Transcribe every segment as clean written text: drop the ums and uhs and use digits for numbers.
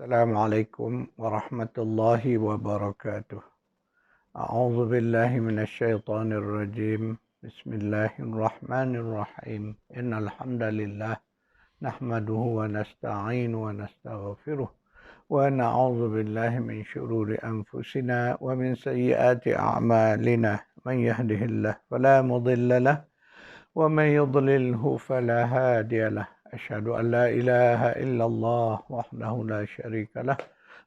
Assalamualaikum warahmatullahi wabarakatuh. A'udzu billahi minasyaitonir rajim. Bismillahirrahmanirrahim. Innal hamdalillah nahmaduhu wa nasta'inu wa nastaghfiruh wa na'udzu billahi min syururi anfusina wa min sayyiati a'malina. Man yahdihillahu fala mudilla lahu wa man yudlilhu fala hadiya lahu. Asyhadu an la ilaha illallah wahdahu la syarika lah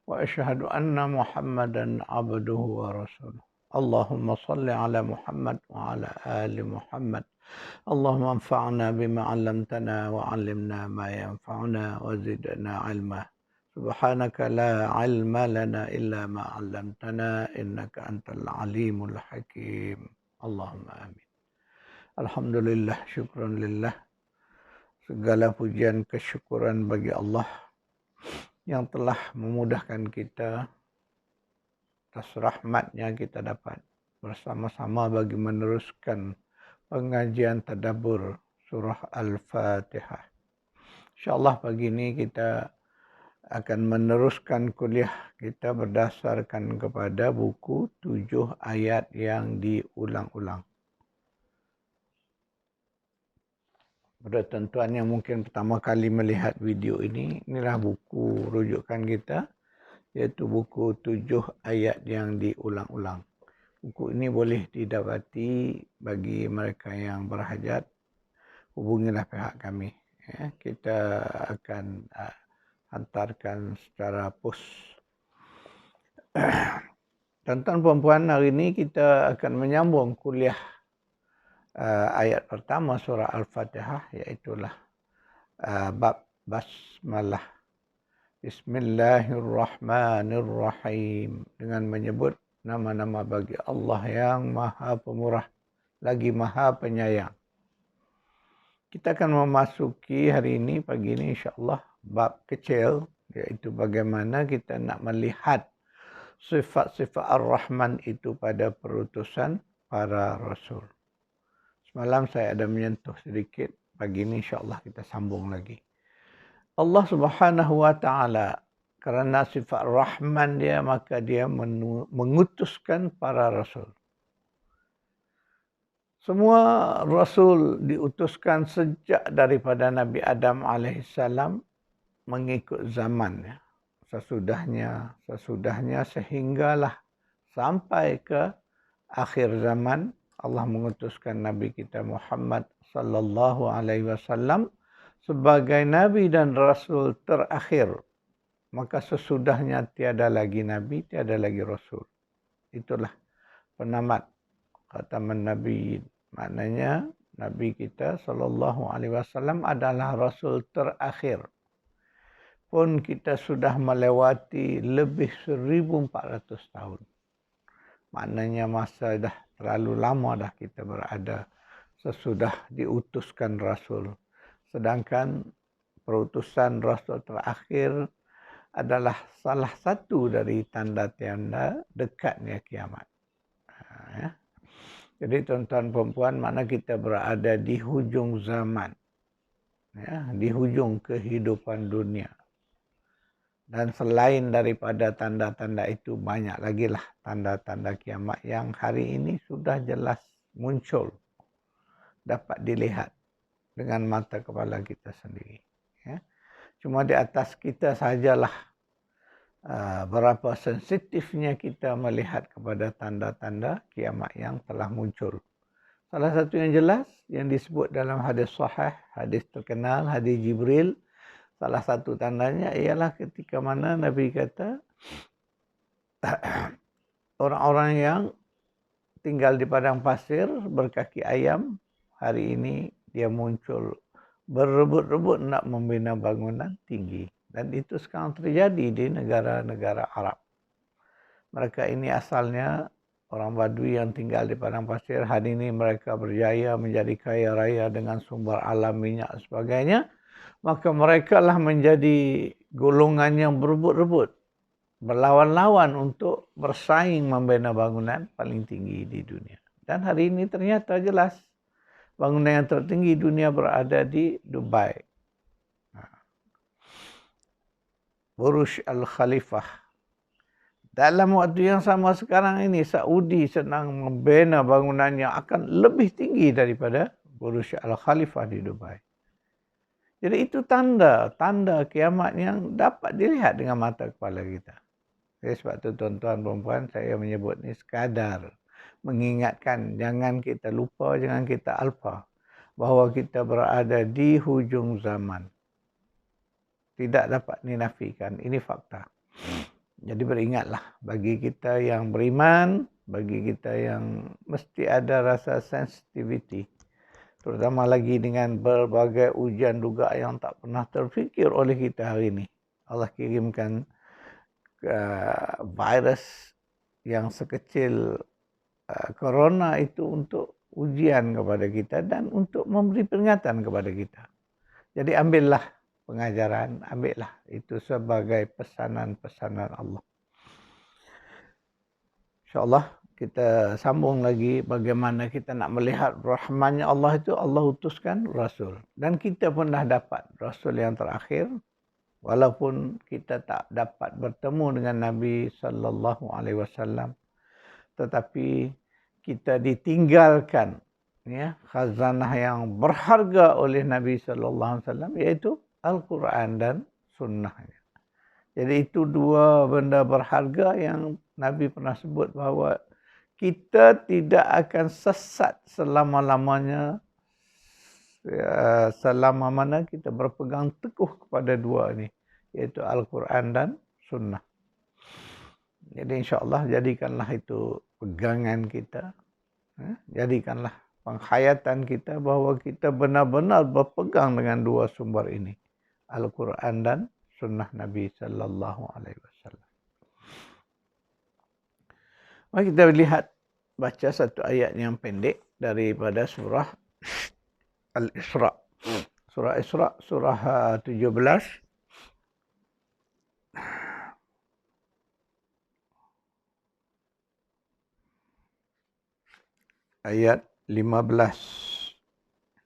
wa asyhadu anna Muhammadan abduhu wa rasuluh. Allahumma salli ala Muhammad wa ala ali Muhammad. Allahumma anfa'na bima 'allamtana wa 'allimna ma yanfa'una wa zidna 'ilma. Subhanaka la 'ilma lana illa ma 'allamtana innaka antal alimul hakim. Allahumma amin. Alhamdulillah, syukran lillah. Segala pujian kesyukuran bagi Allah yang telah memudahkan kita, atas rahmatnya kita dapat bersama-sama bagi meneruskan pengajian tadabbur surah Al-Fatihah. InsyaAllah pagi ini kita akan meneruskan kuliah kita berdasarkan kepada buku 7 ayat yang diulang-ulang. Pada tuan-tuan yang mungkin pertama kali melihat video ini, inilah buku rujukan kita, iaitu buku 7 ayat yang diulang-ulang. Buku ini boleh didapati bagi mereka yang berhajat, hubungilah pihak kami. Kita akan hantarkan secara pos. Tuan-tuan puan-puan, hari ini kita akan menyambung kuliah ayat pertama surah Al-Fatihah, iaitulah bab basmalah. Bismillahirrahmanirrahim, dengan menyebut nama-nama bagi Allah yang Maha Pemurah lagi Maha Penyayang. Kita akan memasuki hari ini, pagi ini insya-Allah, bab kecil, iaitu bagaimana kita nak melihat sifat-sifat Ar-Rahman itu pada perutusan para rasul. Semalam saya ada menyentuh sedikit, pagi ini insya-Allah kita sambung lagi. Allah Subhanahu wa taala, kerana sifat Rahman dia, maka dia mengutuskan para rasul. Semua rasul diutuskan sejak daripada Nabi Adam alaihissalam mengikut zamannya. Sesudahnya sehinggalah sampai ke akhir zaman, Allah mengutuskan Nabi kita Muhammad sallallahu alaihi wasallam sebagai Nabi dan Rasul terakhir. Maka sesudahnya tiada lagi Nabi, tiada lagi Rasul. Itulah penamat khataman Nabi. Maknanya Nabi kita sallallahu alaihi wasallam adalah Rasul terakhir. Pun kita sudah melewati lebih 1400 tahun. Maknanya masa dah terlalu lama dah kita berada sesudah diutuskan Rasul. Sedangkan perutusan Rasul terakhir adalah salah satu dari tanda-tanda dekatnya kiamat. Jadi tuan-tuan perempuan, mana kita berada di hujung zaman. Di hujung kehidupan dunia. Dan selain daripada tanda-tanda itu, banyak lagi lah tanda-tanda kiamat yang hari ini sudah jelas muncul. Dapat dilihat dengan mata kepala kita sendiri. Cuma di atas kita sajalah berapa sensitifnya kita melihat kepada tanda-tanda kiamat yang telah muncul. Salah satu yang jelas yang disebut dalam hadis sahih, hadis terkenal, hadis Jibril, salah satu tandanya ialah ketika mana Nabi kata orang-orang yang tinggal di padang pasir berkaki ayam, hari ini dia muncul berebut-rebut nak membina bangunan tinggi. Dan itu sekarang terjadi di negara-negara Arab. Mereka ini asalnya orang Badui yang tinggal di padang pasir. Hari ini mereka berjaya menjadi kaya raya dengan sumber alam, minyak dan sebagainya. Maka mereka lah menjadi golongan yang berebut-rebut, berlawan-lawan untuk bersaing membina bangunan paling tinggi di dunia. Dan hari ini ternyata jelas bangunan yang tertinggi dunia berada di Dubai. Burj Al Khalifah. Dalam waktu yang sama sekarang ini, Saudi sedang membina bangunan yang akan lebih tinggi daripada Burj Al Khalifah di Dubai. Jadi itu tanda kiamat yang dapat dilihat dengan mata kepala kita. Jadi sebab itu tuan-tuan perempuan, saya menyebut ni sekadar mengingatkan, jangan kita lupa, jangan kita alpa bahawa kita berada di hujung zaman. Tidak dapat dinafikan, ini fakta. Jadi beringatlah, bagi kita yang beriman, bagi kita yang mesti ada rasa sensitivity, terutama lagi dengan berbagai ujian duga yang tak pernah terfikir oleh kita hari ini. Allah kirimkan virus yang sekecil corona itu untuk ujian kepada kita dan untuk memberi peringatan kepada kita. Jadi ambillah pengajaran, ambillah itu sebagai pesanan-pesanan Allah. InsyaAllah kita sambung lagi bagaimana kita nak melihat rahmannya Allah itu. Allah utuskan Rasul. Dan kita pun dah dapat Rasul yang terakhir. Walaupun kita tak dapat bertemu dengan Nabi SAW. Tetapi kita ditinggalkan ya, khazanah yang berharga oleh Nabi SAW, iaitu Al-Quran dan Sunnahnya. Jadi itu dua benda berharga yang Nabi pernah sebut bahawa kita tidak akan sesat selama-lamanya selama mana kita berpegang teguh kepada dua ini, iaitu Al-Quran dan Sunnah. Jadi insyaAllah jadikanlah itu pegangan kita. Jadikanlah penghayatan kita bahawa kita benar-benar berpegang dengan dua sumber ini, Al-Quran dan Sunnah Nabi SAW. Mari kita lihat, baca satu ayat yang pendek daripada surah Al-Isra. Surah Isra, surah 17. Ayat 15.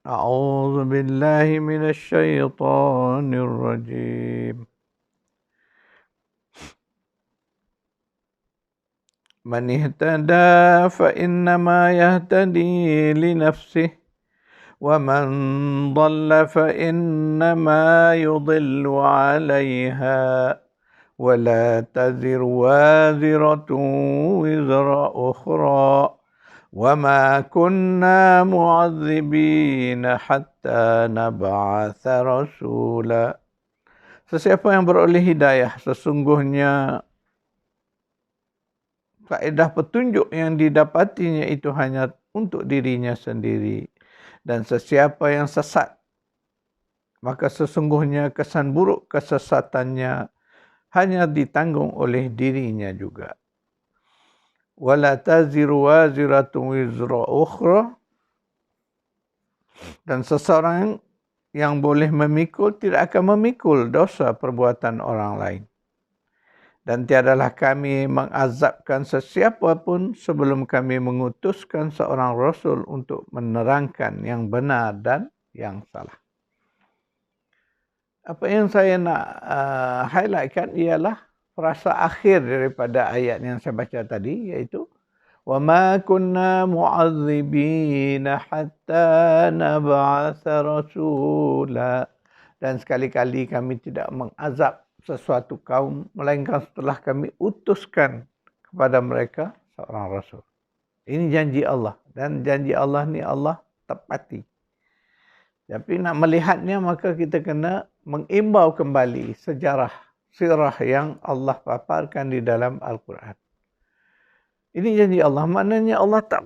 A'udzu billahi minasy syaithanir rajim. Man ihtada fa innama yahtadi li nafsihi wa man dhalla fa innama yudhillu 'alayha wa la taziru waziratun wizra ukhra. وَمَا كُنَّا مُعَذِّبِينَ حَتَّى نَبْعَثَ رَسُولًا. Sesiapa yang beroleh hidayah, sesungguhnya faedah petunjuk yang didapatinya itu hanya untuk dirinya sendiri. Dan sesiapa yang sesat, maka sesungguhnya kesan buruk kesesatannya hanya ditanggung oleh dirinya juga. وَلَا تَزِرُ وَازِرَةٌ وِزْرَ أُخْرَى. Dan seseorang yang boleh memikul tidak akan memikul dosa perbuatan orang lain. Dan tiadalah kami mengazabkan sesiapa pun sebelum kami mengutuskan seorang Rasul untuk menerangkan yang benar dan yang salah. Apa yang saya nak highlightkan ialah frasa akhir daripada ayat yang saya baca tadi, iaitu وَمَا كُنَّا مُعَذِّبِينَ حَتَّى نَبْعَثَ رَسُولًا. Dan sekali-kali kami tidak mengazab sesuatu kaum melainkan setelah kami utuskan kepada mereka seorang Rasul. Ini janji Allah, dan janji Allah ni Allah tepati. Tapi nak melihatnya maka kita kena mengimbau kembali sejarah sirah yang Allah paparkan di dalam Al-Quran. Ini janji Allah, maknanya Allah tak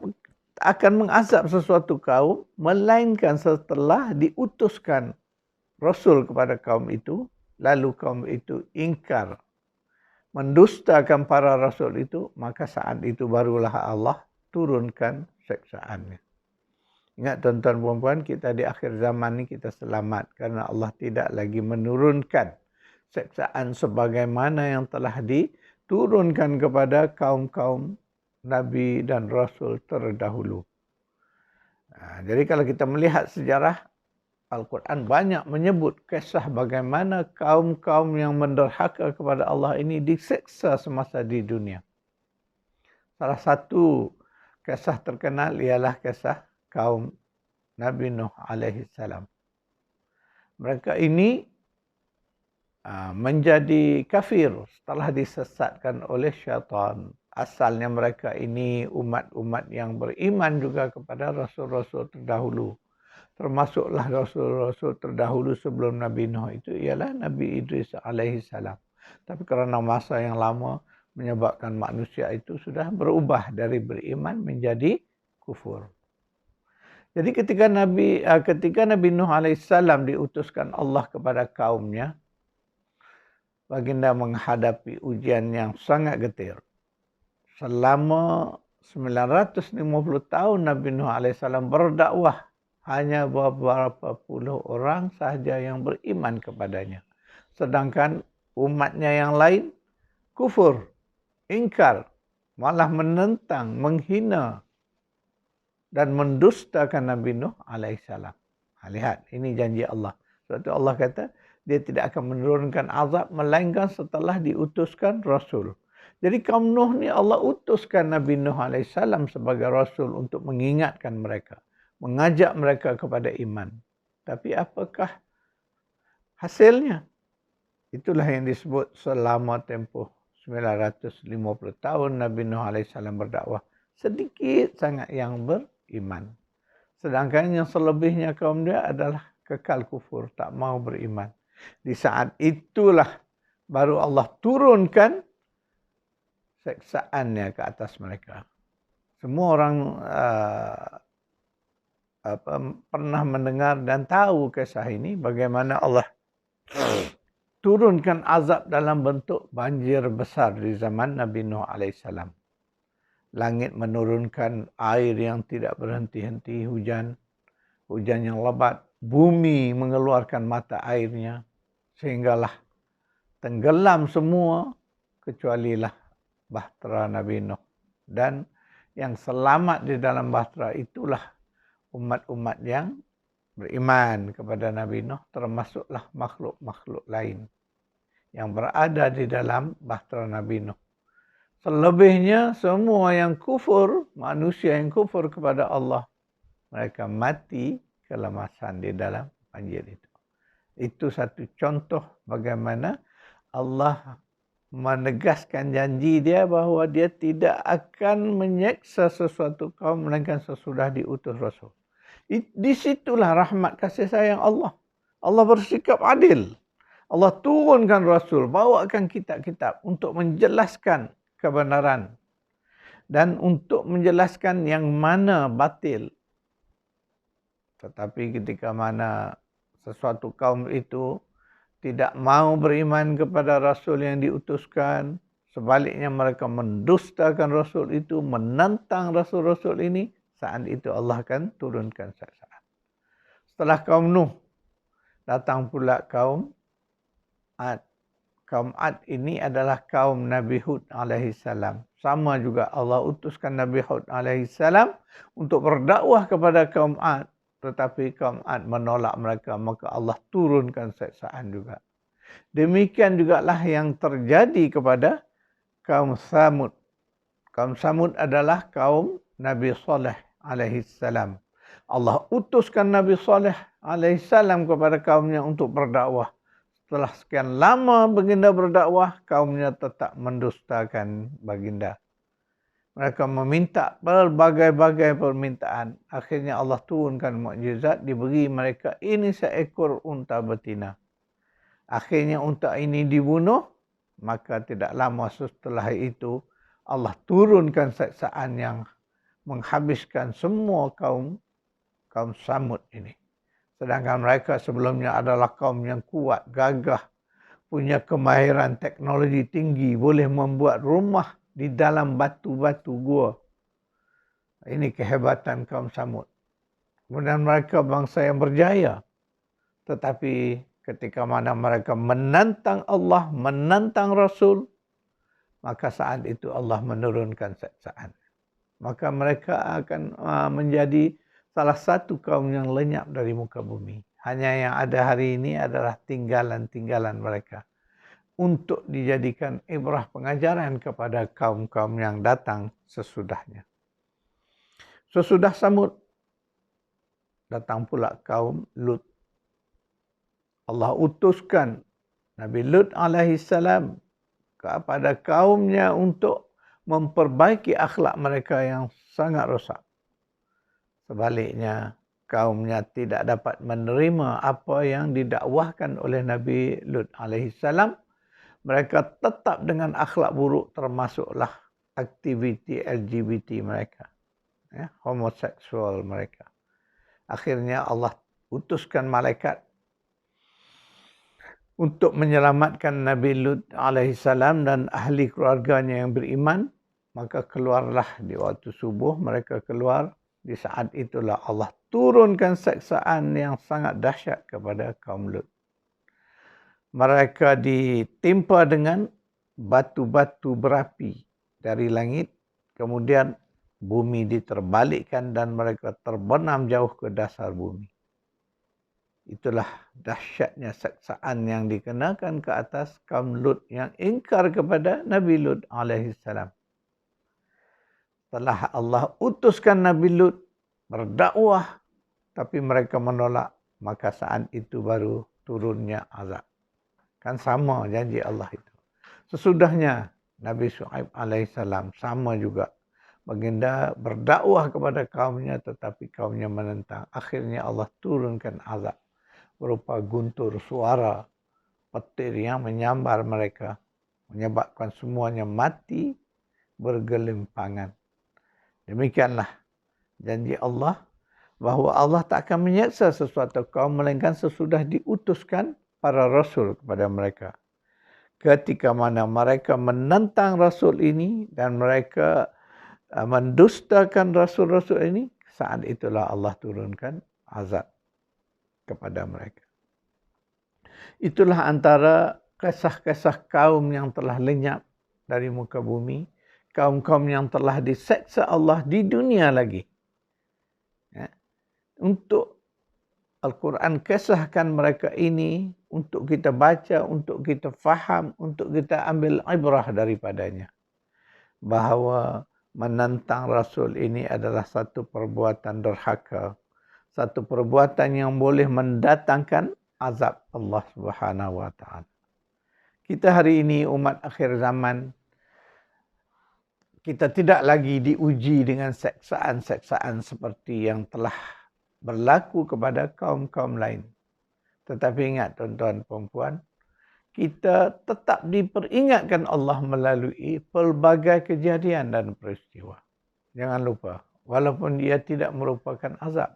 akan mengazab sesuatu kaum melainkan setelah diutuskan Rasul kepada kaum itu, lalu kaum itu ingkar, mendustakan para Rasul itu, maka saat itu barulah Allah turunkan seksaannya. Ingat tuan-tuan puan-puan, kita di akhir zaman ni kita selamat kerana Allah tidak lagi menurunkan seksaan sebagaimana yang telah diturunkan kepada kaum-kaum Nabi dan Rasul terdahulu. Jadi kalau kita melihat sejarah, Al-Quran banyak menyebut kisah bagaimana kaum-kaum yang menderhaka kepada Allah ini diseksa semasa di dunia. Salah satu kisah terkenal ialah kisah kaum Nabi Nuh alaihi salam. Mereka ini menjadi kafir setelah disesatkan oleh syaitan. Asalnya mereka ini umat-umat yang beriman juga kepada rasul-rasul terdahulu. Termasuklah rasul-rasul terdahulu sebelum Nabi Nuh itu ialah Nabi Idris alaihi salam. Tapi kerana masa yang lama menyebabkan manusia itu sudah berubah dari beriman menjadi kufur. Jadi ketika Nabi Nuh alaihi salam diutuskan Allah kepada kaumnya, baginda menghadapi ujian yang sangat getir. Selama 950 tahun Nabi Nuh alaihi salam berdakwah, hanya beberapa puluh orang sahaja yang beriman kepadanya. Sedangkan umatnya yang lain kufur, ingkar, malah menentang, menghina dan mendustakan Nabi Nuh alaihi salam. Lihat, ini janji Allah. Sebab itu Allah kata, dia tidak akan menurunkan azab melainkan setelah diutuskan Rasul. Jadi kaum Nuh ni Allah utuskan Nabi Nuh alaihi salam sebagai Rasul untuk mengingatkan mereka, mengajak mereka kepada iman. Tapi apakah hasilnya? Itulah yang disebut selama tempoh 950 tahun Nabi Nuh alaihi salam berdakwah. Sedikit sangat yang beriman. Sedangkan yang selebihnya kaum dia adalah kekal kufur, tak mau beriman. Di saat itulah baru Allah turunkan seksaannya ke atas mereka. Semua orang pernah mendengar dan tahu kisah ini, bagaimana Allah turunkan azab dalam bentuk banjir besar di zaman Nabi Nuh alaihissalam. Langit menurunkan air yang tidak berhenti-henti, hujan yang lebat, bumi mengeluarkan mata airnya, sehinggalah tenggelam semua kecualilah bahtera Nabi Nuh. Dan yang selamat di dalam bahtera itulah umat-umat yang beriman kepada Nabi Nuh, termasuklah makhluk-makhluk lain yang berada di dalam bahtera Nabi Nuh. Selebihnya semua yang kufur, manusia yang kufur kepada Allah, mereka mati kelemasan di dalam banjir itu. Itu satu contoh bagaimana Allah menegaskan janji dia bahawa dia tidak akan menyeksa sesuatu kaum melainkan sesudah diutus Rasul. Di situlah rahmat kasih sayang Allah. Allah bersikap adil. Allah turunkan Rasul, bawakan kitab-kitab untuk menjelaskan kebenaran dan untuk menjelaskan yang mana batil. Tetapi ketika mana sesuatu kaum itu tidak mau beriman kepada Rasul yang diutuskan, sebaliknya mereka mendustakan Rasul itu, menentang Rasul-Rasul ini, saat itu Allah akan turunkan siksaan. Setelah kaum Nuh, datang pula kaum Ad. Kaum Ad ini adalah kaum Nabi Hud alaihi salam. Sama juga Allah utuskan Nabi Hud alaihi salam untuk berdakwah kepada kaum Ad. Tetapi kaum Ad menolak mereka, maka Allah turunkan siksaan juga. Demikian jugalah yang terjadi kepada kaum Samud. Kaum Samud adalah kaum Nabi Saleh alaihi salam. Allah utuskan Nabi Saleh alaihi salam kepada kaumnya untuk berdakwah. Setelah sekian lama baginda berdakwah, kaumnya tetap mendustakan baginda. Mereka meminta berbagai-bagai permintaan. Akhirnya Allah turunkan mukjizat, diberi mereka ini seekor unta betina. Akhirnya unta ini dibunuh, maka tidak lama setelah itu Allah turunkan siksaan yang menghabiskan semua kaum Samud ini. Sedangkan mereka sebelumnya adalah kaum yang kuat, gagah, punya kemahiran teknologi tinggi, boleh membuat rumah di dalam batu-batu gua. Ini kehebatan kaum Samud. Kemudian mereka bangsa yang berjaya. Tetapi ketika mana mereka menantang Allah, menantang Rasul, maka saat itu Allah menurunkan siksaan. Maka mereka akan menjadi salah satu kaum yang lenyap dari muka bumi. Hanya yang ada hari ini adalah tinggalan-tinggalan mereka untuk dijadikan ibrah pengajaran kepada kaum-kaum yang datang sesudahnya. Sesudah Samud, datang pula kaum Lut. Allah utuskan Nabi Lut alaihissalam kepada kaumnya untuk memperbaiki akhlak mereka yang sangat rosak. Sebaliknya, kaumnya tidak dapat menerima apa yang didakwahkan oleh Nabi Lut alaihissalam. Mereka tetap dengan akhlak buruk, termasuklah aktiviti LGBT mereka, homoseksual mereka. Akhirnya Allah utuskan malaikat untuk menyelamatkan Nabi Lut alaihissalam dan ahli keluarganya yang beriman. Maka keluarlah di waktu subuh, mereka keluar. Di saat itulah Allah turunkan seksaan yang sangat dahsyat kepada kaum Lut. Mereka ditimpa dengan batu-batu berapi dari langit. Kemudian bumi diterbalikkan dan mereka terbenam jauh ke dasar bumi. Itulah dahsyatnya seksaan yang dikenakan ke atas kaum Lut yang ingkar kepada Nabi Lut alaihissalam. Setelah Allah utuskan Nabi Lut berdakwah, tapi mereka menolak, maka saat itu baru turunnya azab. Kan sama janji Allah itu. Sesudahnya Nabi Shu'aib alaihissalam sama juga. Baginda berdakwah kepada kaumnya tetapi kaumnya menentang. Akhirnya Allah turunkan azab berupa guntur suara petir yang menyambar mereka, menyebabkan semuanya mati bergelimpangan. Demikianlah janji Allah bahawa Allah tak akan menyeksa sesuatu kaum melainkan sesudah diutuskan para rasul kepada mereka. Ketika mana mereka menentang rasul ini dan mereka mendustakan rasul-rasul ini, saat itulah Allah turunkan azab kepada mereka. Itulah antara kisah-kisah kaum yang telah lenyap dari muka bumi, kaum-kaum yang telah diseksa Allah di dunia lagi. Ya. Untuk Al-Quran kisahkan mereka ini untuk kita baca, untuk kita faham, untuk kita ambil ibrah daripadanya. Bahawa menentang Rasul ini adalah satu perbuatan derhaka, satu perbuatan yang boleh mendatangkan azab Allah Subhanahu wa taala. Kita hari ini umat akhir zaman, kita tidak lagi diuji dengan seksaan-seksaan seperti yang telah berlaku kepada kaum-kaum lain. Tetapi ingat tuan-tuan perempuan, kita tetap diperingatkan Allah melalui pelbagai kejadian dan peristiwa. Jangan lupa, walaupun dia tidak merupakan azab.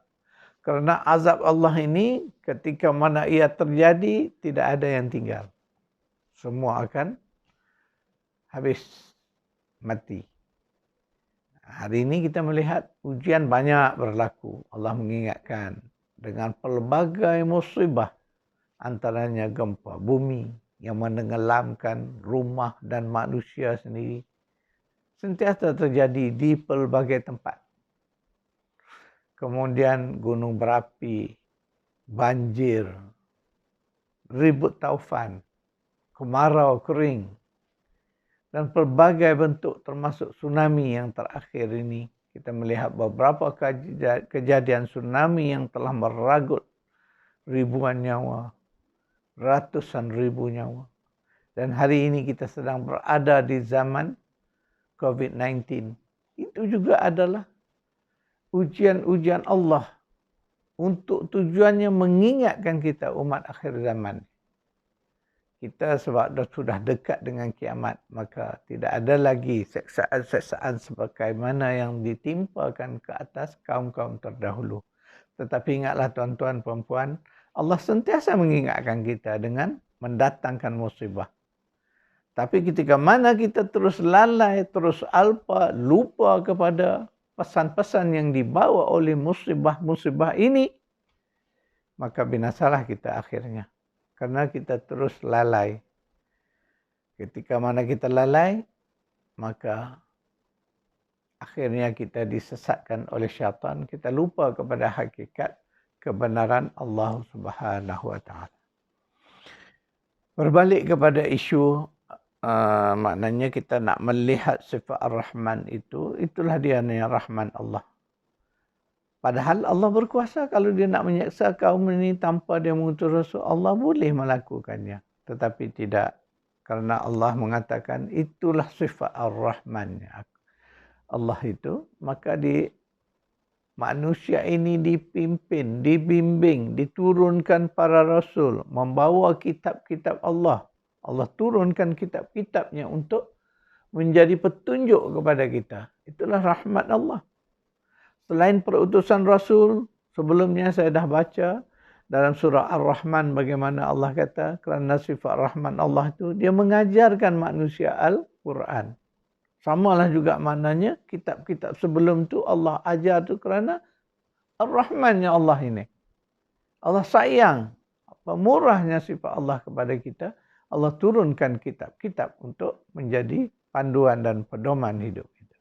Kerana azab Allah ini ketika mana ia terjadi, tidak ada yang tinggal. Semua akan habis, mati. Hari ini kita melihat ujian banyak berlaku. Allah mengingatkan dengan pelbagai musibah, antaranya gempa bumi yang menenggelamkan rumah dan manusia sendiri. Sentiasa terjadi di pelbagai tempat. Kemudian gunung berapi, banjir, ribut taufan, kemarau kering, dan pelbagai bentuk termasuk tsunami yang terakhir ini. Kita melihat beberapa kejadian tsunami yang telah meragut ribuan nyawa, ratusan ribu nyawa. Dan hari ini kita sedang berada di zaman COVID-19. Itu juga adalah ujian-ujian Allah untuk tujuannya mengingatkan kita umat akhir zaman. Kita sebab sudah dekat dengan kiamat, maka tidak ada lagi seksaan-seksaan sebagaimana yang ditimpakan ke atas kaum-kaum terdahulu. Tetapi ingatlah tuan-tuan perempuan, Allah sentiasa mengingatkan kita dengan mendatangkan musibah. Tapi ketika mana kita terus lalai, terus alpa, lupa kepada pesan-pesan yang dibawa oleh musibah-musibah ini, maka binasalah kita akhirnya. Karena kita terus lalai. Ketika mana kita lalai, maka akhirnya kita disesatkan oleh syaitan. Kita lupa kepada hakikat kebenaran Allah Subhanahu wa taala. Berbalik kepada isu maknanya kita nak melihat sifat Ar-Rahman itu, itulah dia yang Rahman Allah. Padahal Allah berkuasa kalau dia nak menyeksa kaum ini tanpa dia mengutus Rasul, Allah boleh melakukannya. Tetapi tidak, kerana Allah mengatakan itulah sifat Ar-Rahman Allah itu, maka manusia ini dipimpin, dibimbing, diturunkan para Rasul, membawa kitab-kitab Allah. Allah turunkan kitab-kitabnya untuk menjadi petunjuk kepada kita. Itulah rahmat Allah. Selain perutusan Rasul, sebelumnya saya dah baca dalam surah Ar-Rahman bagaimana Allah kata kerana sifat Rahman Allah itu, dia mengajarkan manusia Al-Quran. Samalah juga maknanya kitab-kitab sebelum tu Allah ajar tu kerana Ar-Rahmannya Allah ini. Allah sayang, murahnya sifat Allah kepada kita. Allah turunkan kitab-kitab untuk menjadi panduan dan pedoman hidup kita.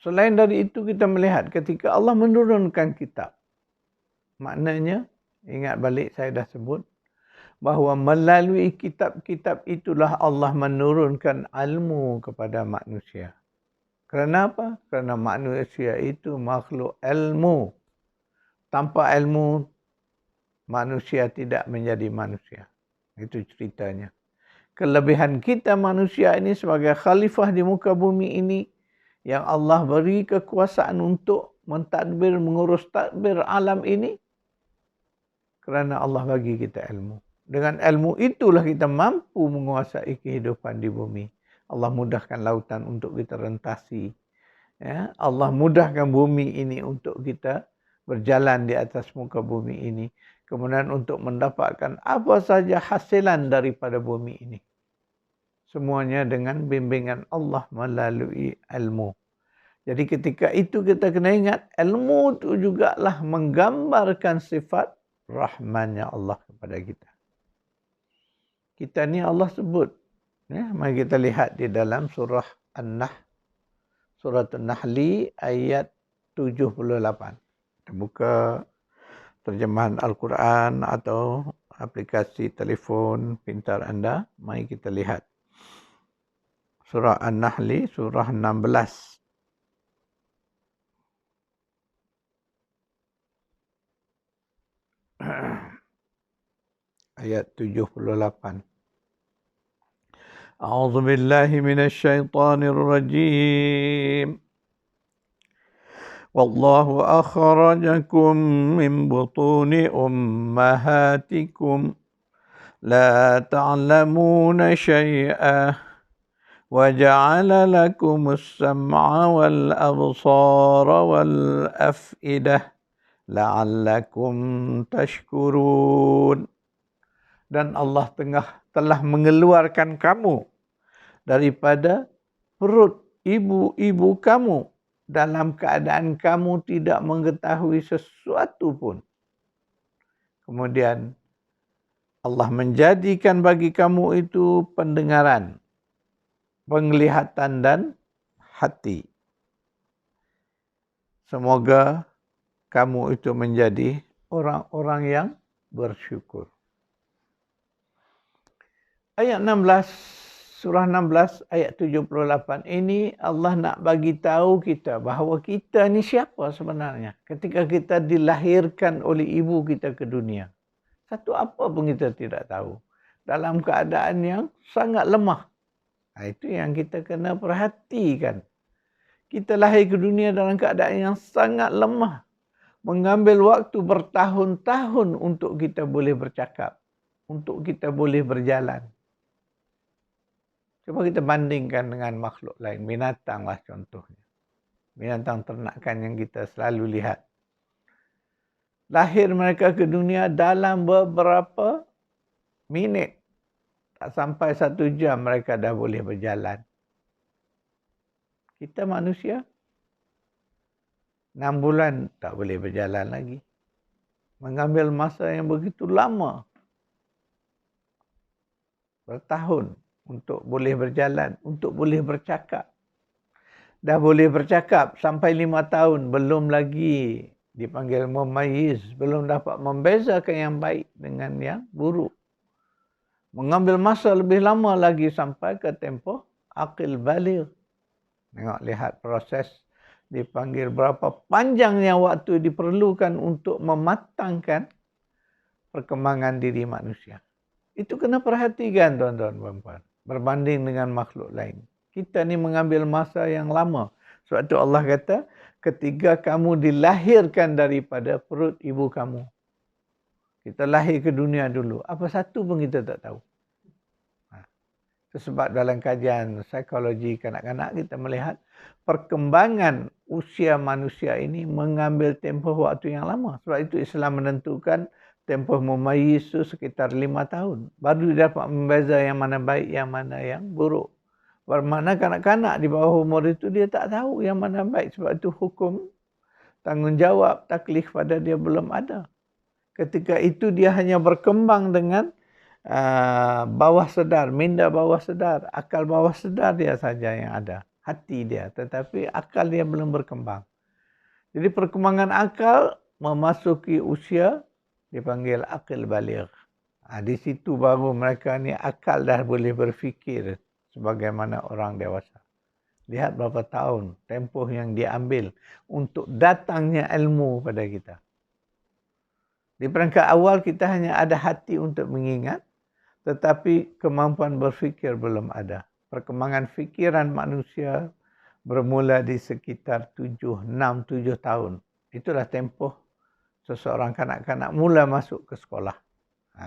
Selain dari itu kita melihat ketika Allah menurunkan kitab. Maknanya, ingat balik saya dah sebut, bahawa melalui kitab-kitab itulah Allah menurunkan ilmu kepada manusia. Kerana apa? Kerana manusia itu makhluk ilmu. Tanpa ilmu, manusia tidak menjadi manusia. Itu ceritanya. Kelebihan kita manusia ini sebagai khalifah di muka bumi ini, yang Allah beri kekuasaan untuk mentadbir, mengurus tadbir alam ini, kerana Allah bagi kita ilmu. Dengan ilmu itulah kita mampu menguasai kehidupan di bumi. Allah mudahkan lautan untuk kita rentasi. Ya, Allah mudahkan bumi ini untuk kita berjalan di atas muka bumi ini. Kemudian untuk mendapatkan apa saja hasilan daripada bumi ini. Semuanya dengan bimbingan Allah melalui ilmu. Jadi ketika itu kita kena ingat, ilmu itu jugalah menggambarkan sifat rahmannya Allah kepada kita. Kita ni Allah sebut. Ya, mari kita lihat di dalam surah An-Nahl. Surah An-Nahli ayat 78. Kita buka terjemahan Al-Quran atau aplikasi telefon pintar anda. Mari kita lihat. Surah An-Nahli, surah 16. Ayat 78. A'udzu billahi minasy syaithanir rajim. Wallahu akhrajakum min butuni ummahatikum la ta'lamuna syai'an wa ja'ala lakumus sam'a wal absara wal af'idah la'allakum tashkurun. Dan Allah telah mengeluarkan kamu daripada perut ibu-ibu kamu dalam keadaan kamu tidak mengetahui sesuatu pun. Kemudian Allah menjadikan bagi kamu itu pendengaran, penglihatan dan hati. Semoga kamu itu menjadi orang-orang yang bersyukur. Ayat 16, surah 16 ayat 78 ini Allah nak bagi tahu kita bahawa kita ni siapa sebenarnya ketika kita dilahirkan oleh ibu kita ke dunia. Satu apa pun kita tidak tahu. Dalam keadaan yang sangat lemah. Itu yang kita kena perhatikan. Kita lahir ke dunia dalam keadaan yang sangat lemah. Mengambil waktu bertahun-tahun untuk kita boleh bercakap. Untuk kita boleh berjalan. Cuba kita bandingkan dengan makhluk lain. Binatang lah contohnya. Binatang ternakan yang kita selalu lihat. Lahir mereka ke dunia dalam beberapa minit. Tak sampai 1 jam mereka dah boleh berjalan. Kita manusia 6 bulan tak boleh berjalan lagi. Mengambil masa yang begitu lama. Bertahun. untuk boleh berjalan, untuk boleh bercakap. Dah boleh bercakap sampai 5 tahun, belum lagi dipanggil mumayyiz, belum dapat membezakan yang baik dengan yang buruk. Mengambil masa lebih lama lagi sampai ke tempoh aqil baligh. Tengok, lihat proses dipanggil berapa panjangnya waktu diperlukan untuk mematangkan perkembangan diri manusia. Itu kena perhatikan tuan-tuan puan-puan. Berbanding dengan makhluk lain. Kita ni mengambil masa yang lama. Sebab tu Allah kata, ketika kamu dilahirkan daripada perut ibu kamu. Kita lahir ke dunia dulu. Apa satu pun kita tak tahu. Sebab dalam kajian psikologi kanak-kanak kita melihat perkembangan usia manusia ini mengambil tempoh waktu yang lama. Sebab itu Islam menentukan tempoh mumayyiz itu sekitar 5 tahun. Baru dapat membeza yang mana baik, yang mana yang buruk. Bermakna kanak-kanak di bawah umur itu dia tak tahu yang mana baik. Sebab itu hukum tanggungjawab taklif pada dia belum ada. Ketika itu dia hanya berkembang dengan bawah sedar, minda bawah sedar, akal bawah sedar dia saja yang ada, hati dia, tetapi akal dia belum berkembang. Jadi perkembangan akal memasuki usia dipanggil aqil baligh. Di situ baru mereka ni akal dah boleh berfikir sebagaimana orang dewasa. Lihat berapa tahun tempoh yang diambil untuk datangnya ilmu pada kita. Di peringkat awal kita hanya ada hati untuk mengingat, tetapi kemampuan berfikir belum ada. Perkembangan fikiran manusia bermula di sekitar 7 tahun. Itulah tempoh seseorang kanak-kanak mula masuk ke sekolah.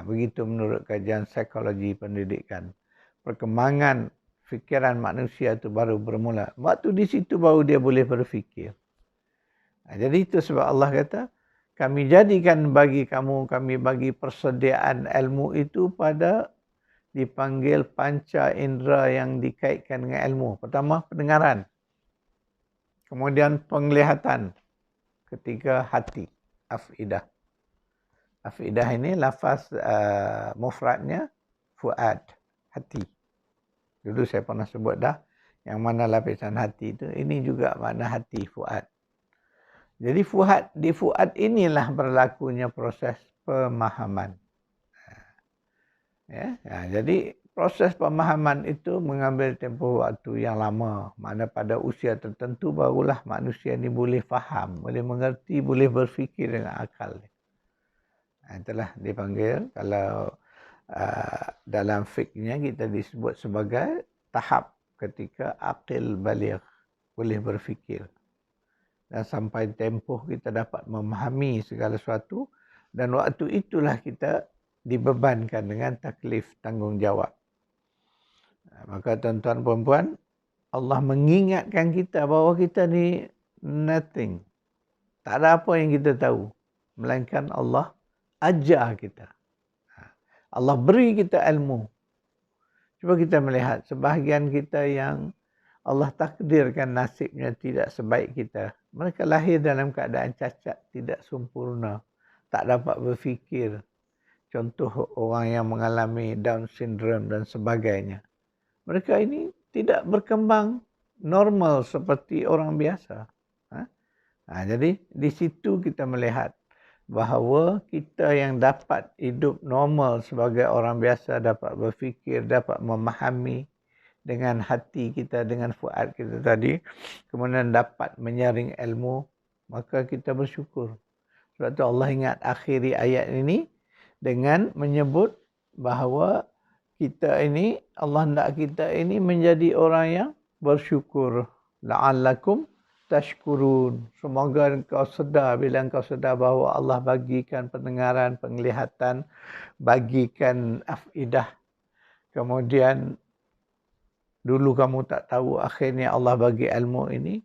Begitu menurut kajian psikologi pendidikan. Perkembangan fikiran manusia itu baru bermula. Waktu di situ baru dia boleh berfikir. Jadi itu sebab Allah kata, kami jadikan bagi kamu, kami bagi persediaan ilmu itu pada dipanggil panca indera yang dikaitkan dengan ilmu. Pertama, pendengaran. Kemudian penglihatan. Ketiga, hati. Afidah. Afidah ini lafaz mufradnya fuad. Hati. Dulu saya pernah sebut dah. Yang mana lapisan hati itu. Ini juga makna hati, fuad. Jadi di fuad inilah berlakunya proses pemahaman. Jadi proses pemahaman itu mengambil tempoh waktu yang lama. Mana pada usia tertentu barulah manusia ini boleh faham, boleh mengerti, boleh berfikir dengan akal. Itulah dipanggil, kalau dalam fiknya kita disebut sebagai tahap ketika aqil baligh, boleh berfikir. Dan sampai tempoh kita dapat memahami segala sesuatu. Dan waktu itulah kita dibebankan dengan taklif tanggungjawab. Maka tuan-tuan perempuan, Allah mengingatkan kita bahawa kita ni nothing. Tak ada apa yang kita tahu. Melainkan Allah ajar kita. Allah beri kita ilmu. Cuba kita melihat sebahagian kita yang Allah takdirkan nasibnya tidak sebaik kita. Mereka lahir dalam keadaan cacat, tidak sempurna, tak dapat berfikir. Contoh orang yang mengalami Down syndrome dan sebagainya. Mereka ini tidak berkembang normal seperti orang biasa. Jadi di situ kita melihat bahawa kita yang dapat hidup normal sebagai orang biasa, dapat berfikir, dapat memahami dengan hati kita, dengan fuad kita tadi, kemudian dapat menyaring ilmu, maka kita bersyukur. Sebab tu Allah ingat akhiri ayat ini dengan menyebut bahawa kita ini, Allah hendak kita ini menjadi orang yang bersyukur. La'allakum tashkurun. Semoga engkau sedar, bila engkau sedar bahawa Allah bagikan pendengaran, penglihatan, bagikan afidah. Kemudian dulu kamu tak tahu, akhirnya Allah bagi ilmu ini.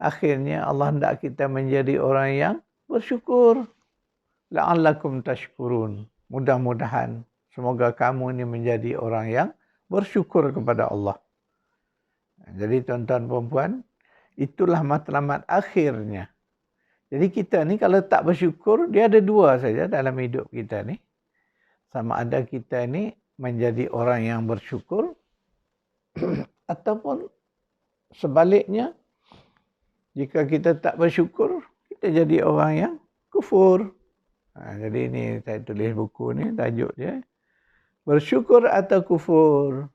Akhirnya Allah hendak kita menjadi orang yang bersyukur. La'allakum tashkurun. Mudah-mudahan semoga kamu ini menjadi orang yang bersyukur kepada Allah. Jadi tuan-tuan perempuan, itulah matlamat akhirnya. Jadi kita ni kalau tak bersyukur, dia ada dua saja dalam hidup kita ni. Sama ada kita ni menjadi orang yang bersyukur Ataupun sebaliknya, jika kita tak bersyukur, kita jadi orang yang kufur. Jadi ini saya tulis buku ni, tajuk dia, bersyukur atau kufur.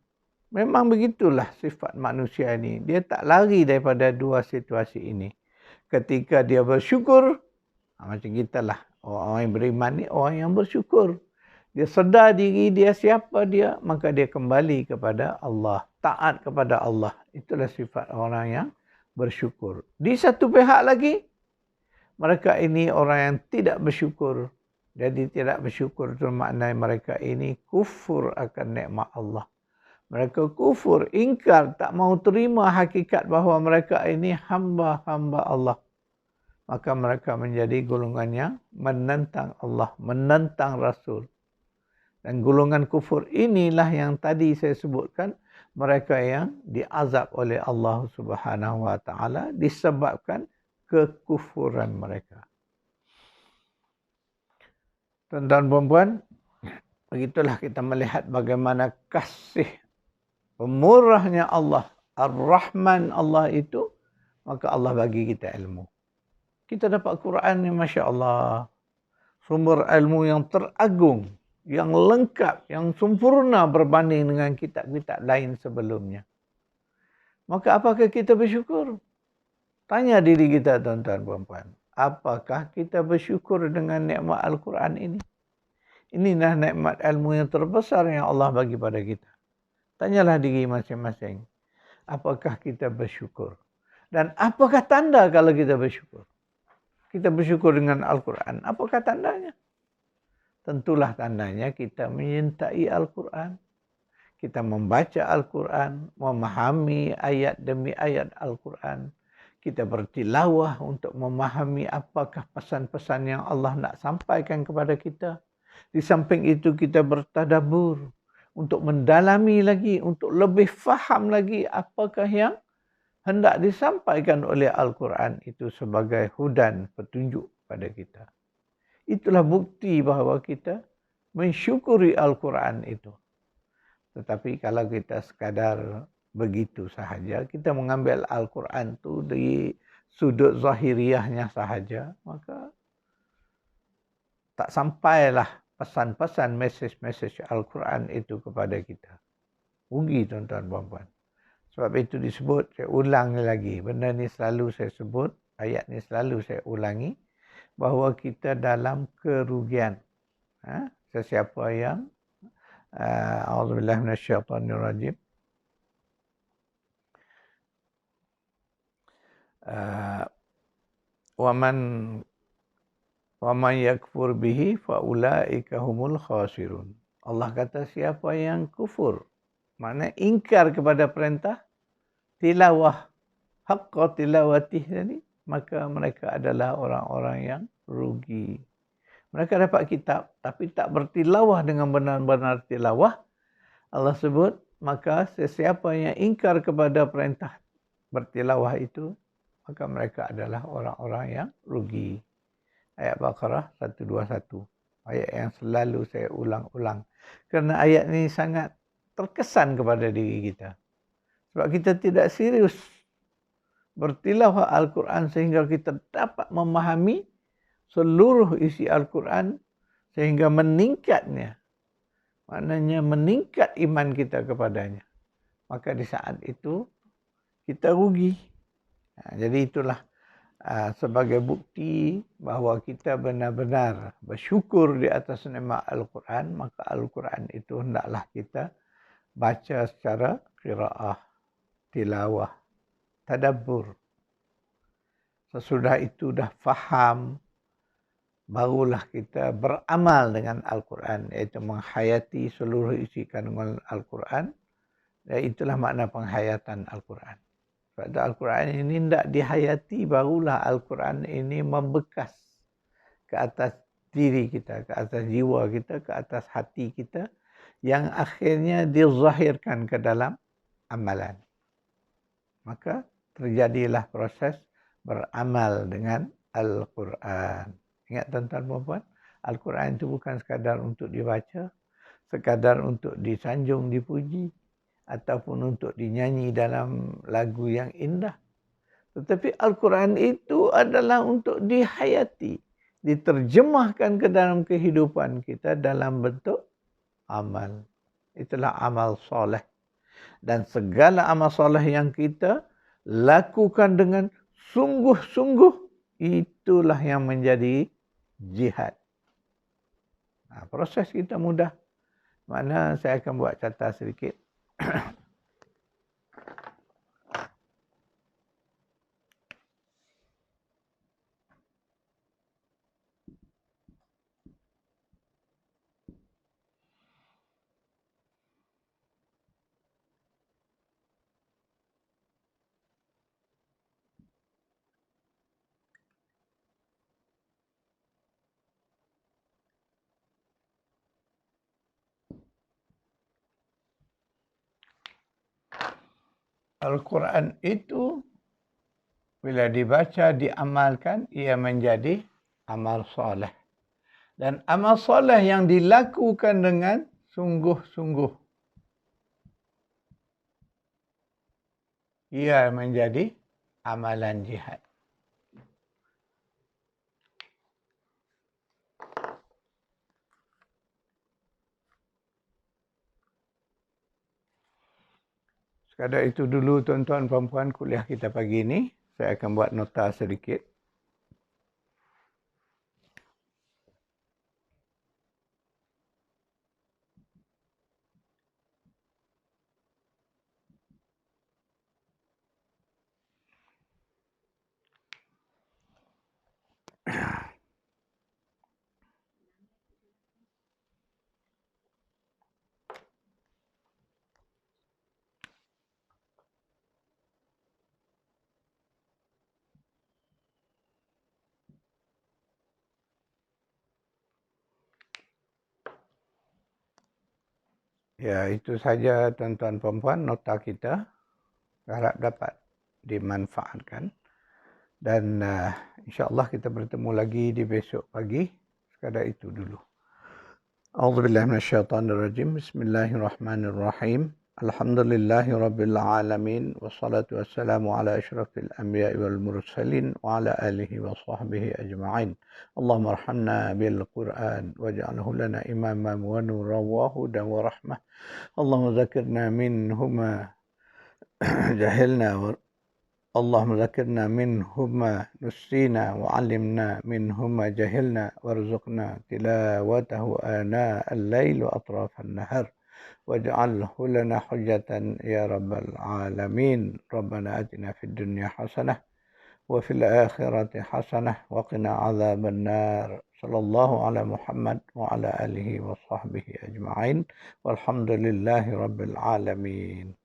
Memang begitulah sifat manusia ini. Dia tak lari daripada dua situasi ini. Ketika dia bersyukur, macam kita lah, orang yang beriman ni orang yang bersyukur. Dia sedar diri dia siapa dia, maka dia kembali kepada Allah, taat kepada Allah. Itulah sifat orang yang bersyukur. Di satu pihak lagi, mereka ini orang yang tidak bersyukur. Jadi tidak bersyukur itu maknanya mereka ini kufur akan nikmat Allah. Mereka kufur, ingkar, tak mau terima hakikat bahawa mereka ini hamba-hamba Allah. Maka mereka menjadi golongan yang menentang Allah, menentang Rasul. Dan golongan kufur inilah yang tadi saya sebutkan, mereka yang diazab oleh Allah Subhanahu Wa Taala disebabkan kekufuran mereka. Tuan-tuan dan puan, begitulah kita melihat bagaimana kasih pemurahnya Allah, Ar-Rahman Allah itu, maka Allah bagi kita ilmu. Kita dapat Quran ni, Masya Allah, sumber ilmu yang teragung, yang lengkap, yang sempurna berbanding dengan kitab-kitab lain sebelumnya. Maka apakah kita bersyukur? Tanya diri kita, tuan-tuan dan puan. Apakah kita bersyukur dengan nikmat Al-Quran ini? Inilah nikmat ilmu yang terbesar yang Allah bagi pada kita. Tanyalah diri masing-masing. Apakah kita bersyukur? Dan apakah tanda kalau kita bersyukur? Kita bersyukur dengan Al-Quran. Apakah tandanya? Tentulah tandanya kita menyintai Al-Quran. Kita membaca Al-Quran, memahami ayat demi ayat Al-Quran. Kita bertilawah untuk memahami apakah pesan-pesan yang Allah nak sampaikan kepada kita. Di samping itu kita bertadabbur untuk mendalami lagi, untuk lebih faham lagi apakah yang hendak disampaikan oleh Al-Quran itu sebagai hudan, petunjuk pada kita. Itulah bukti bahawa kita mensyukuri Al-Quran itu. Tetapi kalau kita sekadar begitu sahaja, kita mengambil Al-Quran itu dari sudut zahiriahnya sahaja, maka tak sampailah pesan-pesan, mesej-mesej Al-Quran itu kepada kita. Rugi tuan-tuan dan puan. Sebab itu disebut, saya ulangi lagi, benda ni selalu saya sebut, ayat ni selalu saya ulangi, bahawa kita dalam kerugian. Sesiapa yang a'udzubillahi minasyaitonirrajim, waman yakfur bihi faulaika humul khasirun. Allah kata siapa yang kufur, maknanya ingkar kepada perintah tilawah, haqqa tilawatih tadi, maka mereka adalah orang-orang yang rugi. Mereka dapat kitab tapi tak bertilawah dengan benar-benar tilawah. Allah sebut, maka sesiapa yang ingkar kepada perintah bertilawah itu, maka mereka adalah orang-orang yang rugi. Ayat Baqarah 121. Ayat yang selalu saya ulang-ulang. Kerana ayat ini sangat terkesan kepada diri kita. Sebab kita tidak serius bertilawah Al-Quran sehingga kita dapat memahami seluruh isi Al-Quran sehingga meningkatnya. Maknanya meningkat iman kita kepadanya. Maka di saat itu kita rugi. Jadi itulah sebagai bukti bahawa kita benar-benar bersyukur di atas nikmat Al-Quran, maka Al-Quran itu hendaklah kita baca secara qiraah, tilawah, tadabbur. Sesudah itu dah faham, barulah kita beramal dengan Al-Quran, iaitu menghayati seluruh isi kandungan Al-Quran. Dan itulah makna penghayatan Al-Quran. Sebab Al-Quran ini tidak dihayati, barulah Al-Quran ini membekas ke atas diri kita, ke atas jiwa kita, ke atas hati kita, yang akhirnya dizahirkan ke dalam amalan. Maka terjadilah proses beramal dengan Al-Quran. Ingat tuan-tuan dan puan, Al-Quran itu bukan sekadar untuk dibaca, sekadar untuk disanjung, dipuji. ataupun untuk dinyanyi dalam lagu yang indah. Tetapi Al-Quran itu adalah untuk dihayati, diterjemahkan ke dalam kehidupan kita dalam bentuk amal. Itulah amal soleh. Dan segala amal soleh yang kita lakukan dengan sungguh-sungguh, itulah yang menjadi jihad. Proses kita mudah. Mana saya akan buat catatan sedikit. Al-Quran itu bila dibaca, diamalkan, ia menjadi amal soleh. Dan amal soleh yang dilakukan dengan sungguh-sungguh, ia menjadi amalan jihad. Sekadar itu dulu tuan-tuan puan-puan kuliah kita pagi ini. Saya akan buat nota sedikit. Ya, itu saja tuan-tuan puan-puan nota kita. Harap dapat dimanfaatkan. Dan insyaAllah kita bertemu lagi di besok pagi. Sekadar itu dulu. A'udzubillahi minasyaitonirrajim. Bismillahirrahmanirrahim. Alhamdulillahi rabbil alamin. Wassalatu wassalamu ala asyrafil anbiya'i wal mursalin wa ala alihi wa sahbihi ajma'in. Allahumma arhamna bil Qur'an waj'alhu lana imaman wa nuran wa hudan wa rahmah. Allahumma zakirna minhuma jahilna اللهم ذكرنا منهما نسينا وعلمنا منهما جهلنا وارزقنا تلاوته آناء الليل وأطراف النهر واجعله لنا حجة يا رب العالمين. ربنا آتنا في الدنيا حسنة وفي الآخرة حسنة وقنا عذاب النار. صلى الله على محمد وعلى آله وصحبه أجمعين والحمد لله رب العالمين.